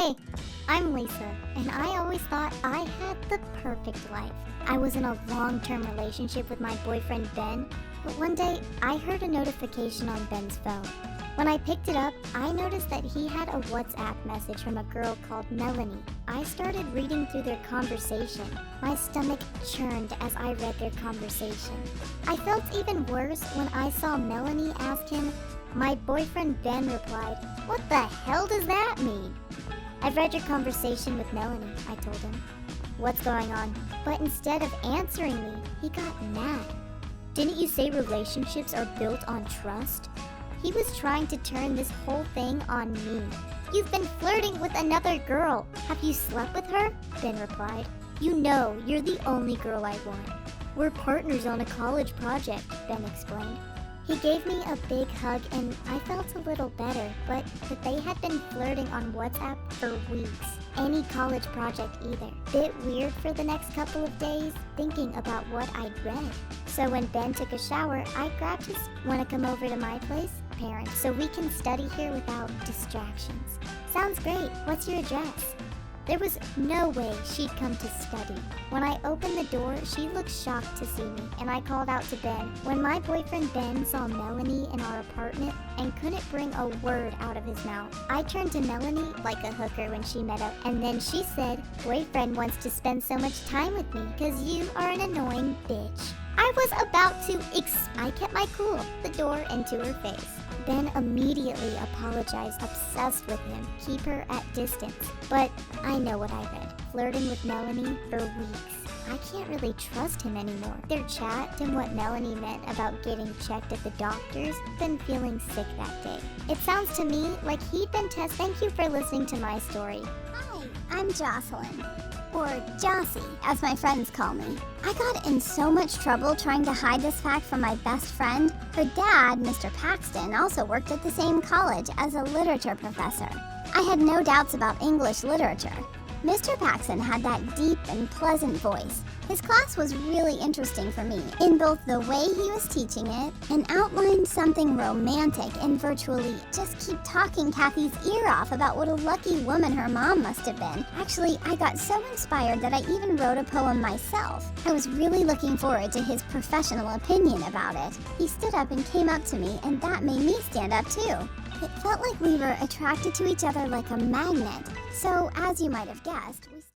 Hey, I'm Lisa, and I always thought I had the perfect life. I was in a long-term relationship with my boyfriend Ben, but one day I heard a notification on Ben's phone. When I picked it up, I noticed that he had a WhatsApp message from a girl called Melanie. I started reading through their conversation. My stomach churned as I read their conversation. I felt even worse when I saw Melanie ask him. My boyfriend Ben replied, "What the hell does that mean?" "I've read your conversation with Melanie," I told him. "What's going on?" But instead of answering me, he got mad. "Didn't you say relationships are built on trust?" He was trying to turn this whole thing on me. "You've been flirting with another girl. Have you slept with her?" Ben replied. "You know you're the only girl I want. We're partners on a college project," Ben explained. He gave me a big hug and I felt a little better, but they had been flirting on WhatsApp for weeks. Any college project either. Bit weird for the next couple of days, thinking about what I'd read. So when Ben took a shower, I grabbed his "Wanna come over to my place?" parent so we can study here without distractions. "Sounds great. What's your address?" There was no way she'd come to study. When I opened the door, she looked shocked to see me, and I called out to Ben. When my boyfriend Ben saw Melanie in our apartment and couldn't bring a word out of his mouth, I turned to Melanie like a hooker when she met up, and then she said, "Boyfriend wants to spend so much time with me because you are an annoying bitch." I was about to I kept my cool, the door into her face. Ben immediately apologized, obsessed with him, keep her at distance. But I know what I read. Flirting with Melanie for weeks. I can't really trust him anymore. Their chat and what Melanie meant about getting checked at the doctor's, been feeling sick that day. It sounds to me like he'd been Thank you for listening to my story. Hi, I'm Jocelyn. Or Jossie, as my friends call me. I got in so much trouble trying to hide this fact from my best friend. Her dad, Mr. Paxton, also worked at the same college as a literature professor. I had no doubts about English literature. Mr. Paxton had that deep and pleasant voice. His class was really interesting for me in both the way he was teaching it and outlined something romantic and virtually just keep talking Kathy's ear off about what a lucky woman her mom must have been. Actually, I got so inspired that I even wrote a poem myself. I was really looking forward to his professional opinion about it. He stood up and came up to me, and that made me stand up too. It felt like we were attracted to each other like a magnet. So, as you might have guessed, we